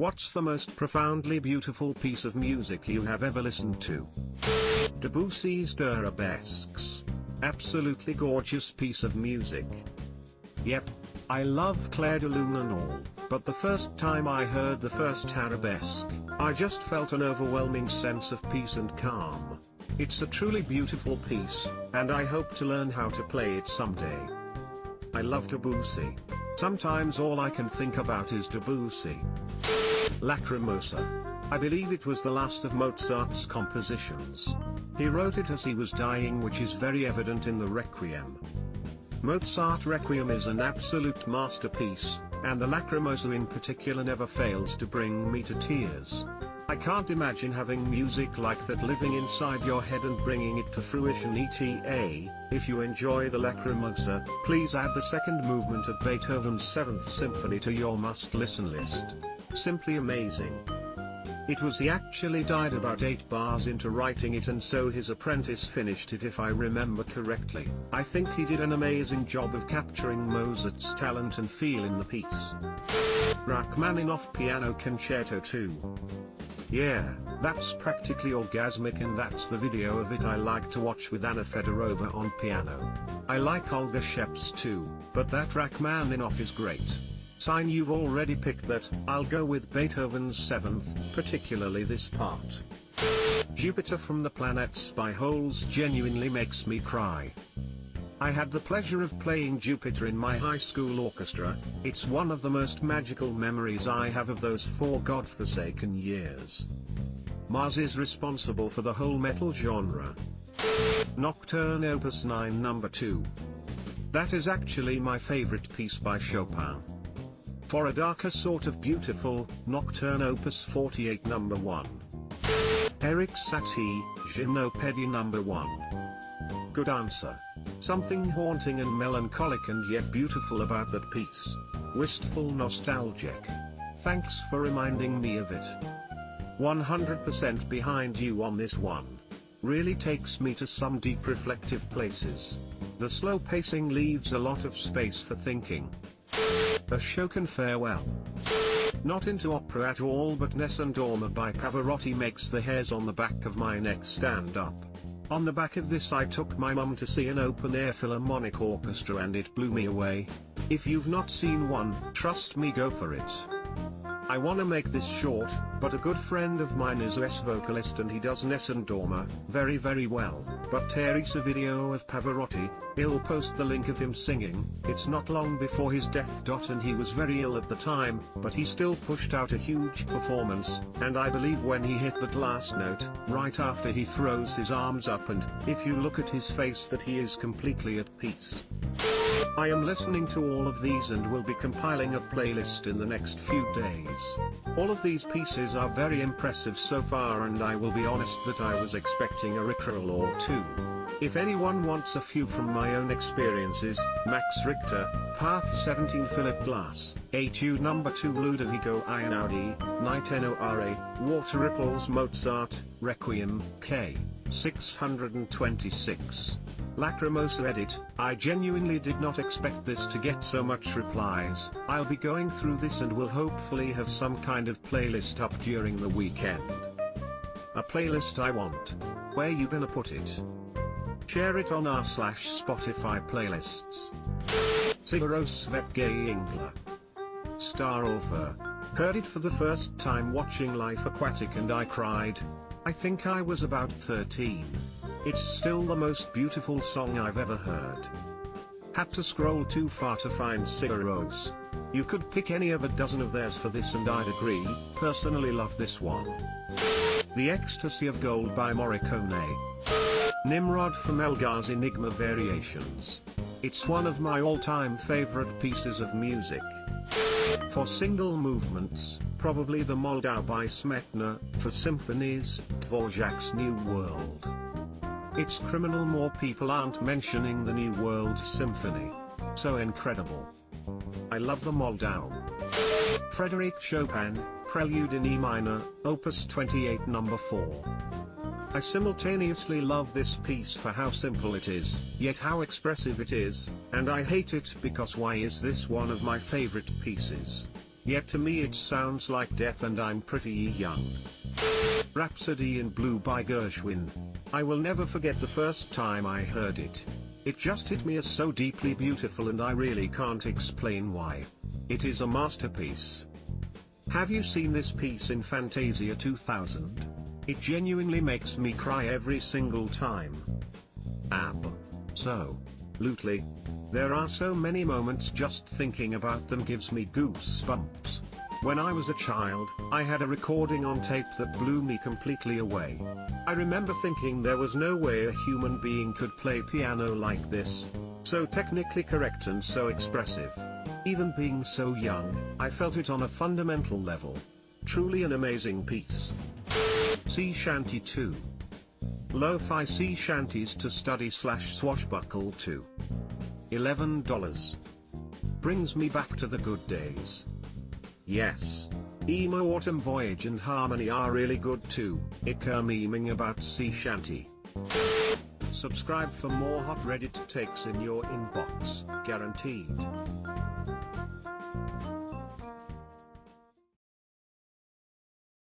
What's the most profoundly beautiful piece of music you have ever listened to? Debussy's Arabesques. Absolutely gorgeous piece of music. Yep. I love Clair de Lune and all, but the first time I heard the first arabesque, I just felt an overwhelming sense of peace and calm. It's a truly beautiful piece, and I hope to learn how to play it someday. I love Debussy. Sometimes all I can think about is Debussy. Lacrimosa. I believe it was the last of Mozart's compositions. He wrote it as he was dying, which is very evident in the Requiem. Mozart Requiem is an absolute masterpiece, and the Lacrimosa in particular never fails to bring me to tears. I can't imagine having music like that living inside your head and bringing it to fruition etc. If you enjoy the Lacrimosa, please add the second movement of Beethoven's 7th Symphony to your must-listen list. Simply amazing. He actually died about 8 bars into writing it, and so his apprentice finished it if I remember correctly. I think he did an amazing job of capturing Mozart's talent and feel in the piece. Rachmaninoff Piano Concerto 2. Yeah, that's practically orgasmic, and that's the video of it I like to watch with Anna Fedorova on piano. I like Olga Sheps too, but that Rachmaninoff is great. Sign you've already picked that. I'll go with Beethoven's 7th, particularly this part. Jupiter from the Planets by Holes genuinely makes me cry. I had the pleasure of playing Jupiter in my high school orchestra. It's one of the most magical memories I have of those 4 godforsaken years. Mars is responsible for the whole metal genre. Nocturne Opus 9 No. 2. That is actually my favorite piece by Chopin. For a darker sort of beautiful, Nocturne Opus 48 No. 1. Erik Satie, Gymnopédie No. 1. Good answer. Something haunting and melancholic and yet beautiful about that piece. Wistful nostalgic. Thanks for reminding me of it. 100% behind you on this one. Really takes me to some deep reflective places. The slow pacing leaves a lot of space for thinking. Ashokan Farewell. Not into opera at all, but Nessun Dorma by Pavarotti makes the hairs on the back of my neck stand up. On the back of this I took my mum to see an open-air philharmonic orchestra and it blew me away. If you've not seen one, trust me, go for it. I wanna make this short, but a good friend of mine is a vocalist and he does Nessun Dorma very well, but Teresa video of Pavarotti, I'll post the link of him singing. It's not long before his death. And he was very ill at the time, but he still pushed out a huge performance, and I believe when he hit that last note, right after he throws his arms up, and if you look at his face, that he is completely at peace. I am listening to all of these and will be compiling a playlist in the next few days. All of these pieces are very impressive so far, and I will be honest that I was expecting a Rickroll or two. If anyone wants a few from my own experiences, Max Richter, Path 17 Philip Glass, A2 No. 2 Ludovico Einaudi, Night Nora, Water Ripples Mozart, Requiem, K. 626. Lacrimosa edit. I genuinely did not expect this to get so much replies. I'll be going through this and will hopefully have some kind of playlist up during the weekend. A playlist I want. Where you gonna put it? Share it on r/Spotify playlists. Sigaros Svepge Ingla. Star Ulfa. Heard it for the first time watching Life Aquatic and I cried. I think I was about 13. It's still the most beautiful song I've ever heard. Had to scroll too far to find Sigaros. You could pick any of a dozen of theirs for this and I'd agree. Personally love this one. The Ecstasy of Gold by Morricone. Nimrod from Elgar's Enigma Variations. It's one of my all-time favorite pieces of music. For single movements, probably the Moldau by Smetana. For symphonies, Dvorak's New World. It's criminal more people aren't mentioning the New World Symphony. So incredible. I love the Moldau. Frédéric Chopin, Prelude in E minor, Opus 28 No. 4. I simultaneously love this piece for how simple it is, yet how expressive it is, and I hate it because why is this one of my favorite pieces? yet to me it sounds like death and I'm pretty young. Rhapsody in Blue by Gershwin. I will never forget the first time I heard it. It just hit me as so deeply beautiful and I really can't explain why. It is a masterpiece. Have you seen this piece in Fantasia 2000? It genuinely makes me cry every single time. Absolutely. There are so many moments just thinking about them gives me goosebumps. When I was a child, I had a recording on tape that blew me completely away. I remember thinking there was no way a human being could play piano like this. So technically correct and so expressive. Even being so young, I felt it on a fundamental level. Truly an amazing piece. Sea Shanty 2. Lo-fi sea shanties to study/swashbuckle to. $11. Brings me back to the good days. Yes. Emo Autumn Voyage and Harmony are really good too. Iker memeing about sea shanty. Subscribe for more hot Reddit takes in your inbox, guaranteed.